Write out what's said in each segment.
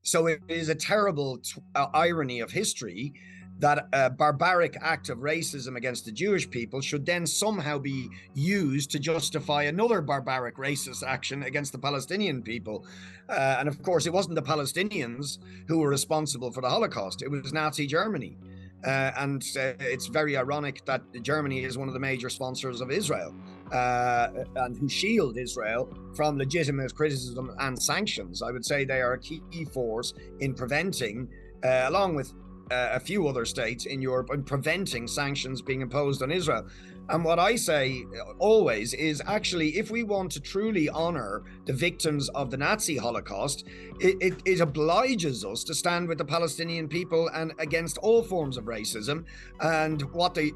So it is a terrible irony of history that a barbaric act of racism against the Jewish people should then somehow be used to justify another barbaric racist action against the Palestinian people. And of course, it wasn't the Palestinians who were responsible for the Holocaust. It was Nazi Germany. And it's very ironic that Germany is one of the major sponsors of Israel and who shield Israel from legitimate criticism and sanctions. I would say they are a key force in preventing, along with a few other states in Europe, in preventing sanctions being imposed on Israel. And what I say always is, actually, if we want to truly honor the victims of the Nazi Holocaust, it obliges us to stand with the Palestinian people and against all forms of racism. And what the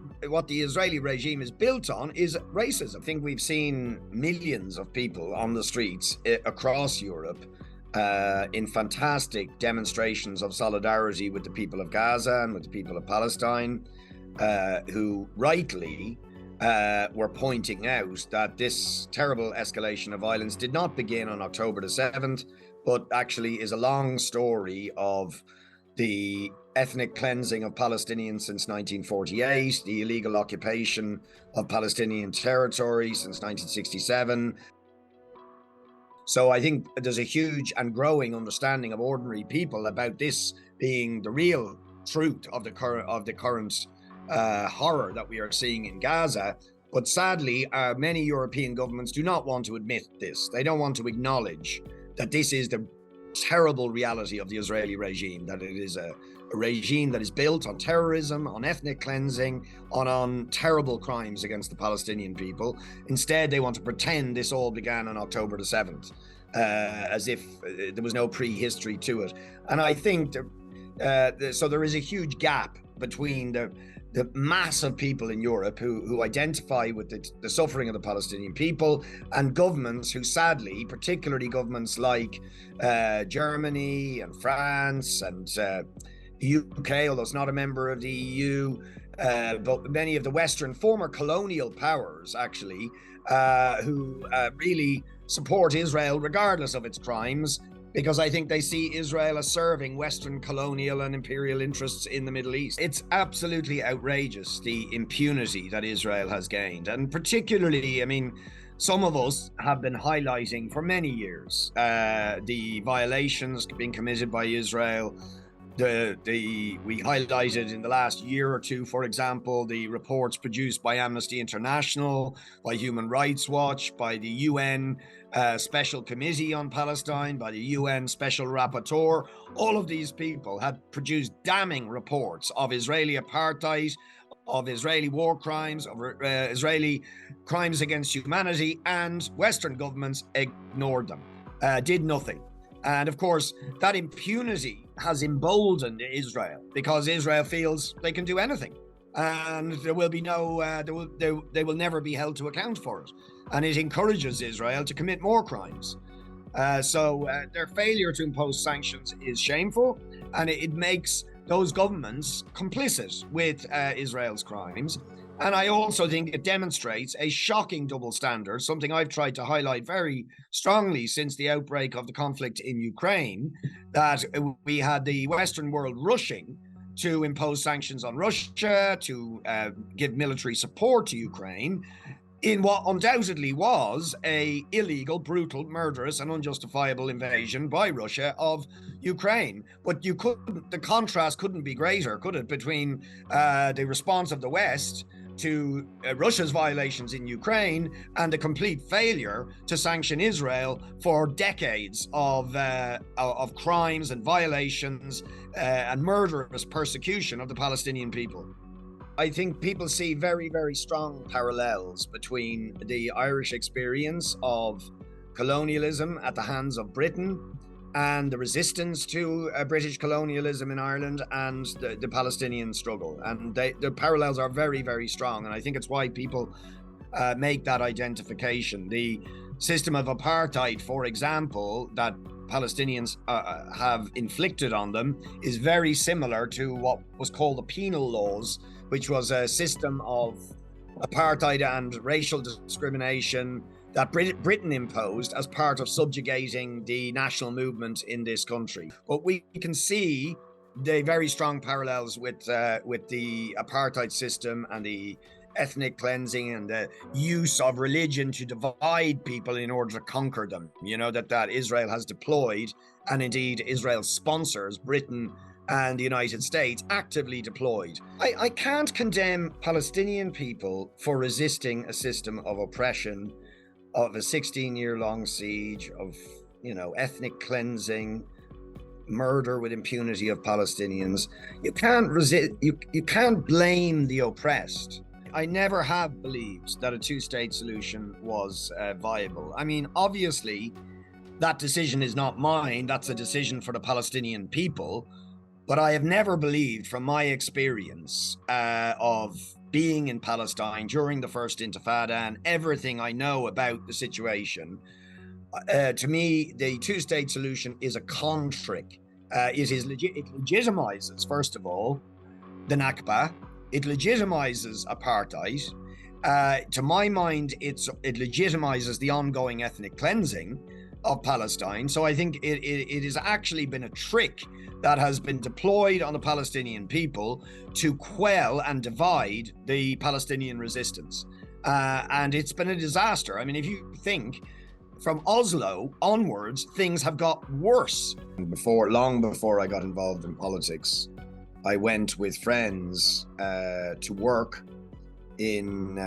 Israeli regime is built on is racism. I think we've seen millions of people on the streets across Europe in fantastic demonstrations of solidarity with the people of Gaza and with the people of Palestine, who rightly were pointing out that this terrible escalation of violence did not begin on October the 7th, but actually is a long story of the ethnic cleansing of Palestinians since 1948, the illegal occupation of Palestinian territory since 1967. So I think there's a huge and growing understanding of ordinary people about this being the real truth of the current horror that we are seeing in Gaza. But sadly, many European governments do not want to admit this. They don't want to acknowledge that this is the terrible reality of the Israeli regime, that it is a regime that is built on terrorism, on ethnic cleansing, on terrible crimes against the Palestinian people. Instead, they want to pretend this all began on October the 7th, as if there was no prehistory to it. And I think so there is a huge gap between the mass of people in Europe who identify with the suffering of the Palestinian people, and governments who sadly, particularly governments like Germany and France and the UK, although it's not a member of the EU, but many of the Western former colonial powers actually, who really support Israel regardless of its crimes, because I think they see Israel as serving Western colonial and imperial interests in the Middle East. It's absolutely outrageous, the impunity that Israel has gained. And particularly, I mean, some of us have been highlighting for many years the violations being committed by Israel. We highlighted in the last year or two, for example, the reports produced by Amnesty International, by Human Rights Watch, by the UN Special Committee on Palestine, by the UN Special Rapporteur. All of these people had produced damning reports of Israeli apartheid, of Israeli war crimes, of Israeli crimes against humanity, and Western governments ignored them, did nothing. And of course, that impunity has emboldened Israel, because Israel feels they can do anything, and there will be they will never be held to account for it. And it encourages Israel to commit more crimes. So their failure to impose sanctions is shameful, and it makes those governments complicit with Israel's crimes. And I also think it demonstrates a shocking double standard, something I've tried to highlight very strongly since the outbreak of the conflict in Ukraine, that we had the Western world rushing to impose sanctions on Russia, to give military support to Ukraine, in what undoubtedly was a illegal, brutal, murderous and unjustifiable invasion by Russia of Ukraine. But the contrast couldn't be greater, could it, between the response of the West to Russia's violations in Ukraine and the complete failure to sanction Israel for decades of crimes and violations and murderous persecution of the Palestinian people. I think people see very, very strong parallels between the Irish experience of colonialism at the hands of Britain and the resistance to British colonialism in Ireland and the Palestinian struggle. And the parallels are very, very strong. And I think it's why people make that identification. The system of apartheid, for example, that Palestinians have inflicted on them is very similar to what was called the penal laws, which was a system of apartheid and racial discrimination that Britain imposed as part of subjugating the national movement in this country. But we can see the very strong parallels with the apartheid system and the ethnic cleansing and the use of religion to divide people in order to conquer them. You know, that Israel has deployed, and indeed Israel sponsors, Britain and the United States actively deployed. I can't condemn Palestinian people for resisting a system of oppression, of a 16-year-long siege, of, you know, ethnic cleansing, murder with impunity of Palestinians. You can't resist. You can't blame the oppressed. I never have believed that a two-state solution was viable. I mean, obviously, that decision is not mine. That's a decision for the Palestinian people. But I have never believed, from my experience of being in Palestine during the First Intifada and everything I know about the situation, to me, the two-state solution is a con trick. It legitimizes, first of all, the Nakba. It legitimizes apartheid. To my mind, it legitimizes the ongoing ethnic cleansing of Palestine. So I think it has actually been a trick that has been deployed on the Palestinian people to quell and divide the Palestinian resistance. And it's been a disaster. I mean, if you think, from Oslo onwards, things have got worse. Long before I got involved in politics, I went with friends to work in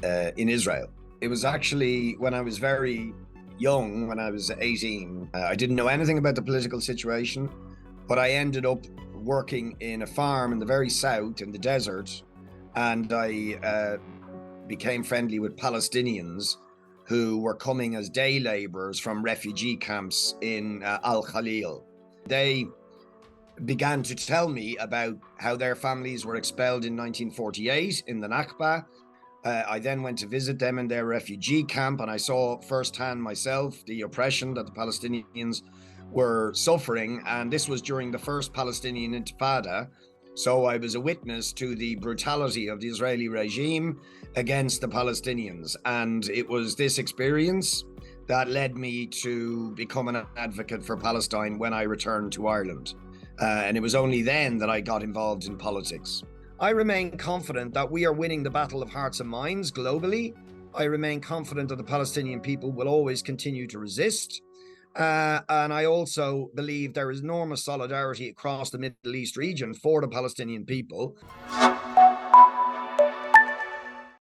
Israel. It was actually when I was very young, when I was 18. I didn't know anything about the political situation, but I ended up working in a farm in the very south, in the desert, and I became friendly with Palestinians who were coming as day laborers from refugee camps in Al Khalil. They began to tell me about how their families were expelled in 1948 in the Nakba. I then went to visit them in their refugee camp, and I saw firsthand myself the oppression that the Palestinians were suffering. And this was during the first Palestinian Intifada. So I was a witness to the brutality of the Israeli regime against the Palestinians. And it was this experience that led me to become an advocate for Palestine when I returned to Ireland. And it was only then that I got involved in politics. I remain confident that we are winning the battle of hearts and minds globally. I remain confident that the Palestinian people will always continue to resist. And I also believe there is enormous solidarity across the Middle East region for the Palestinian people.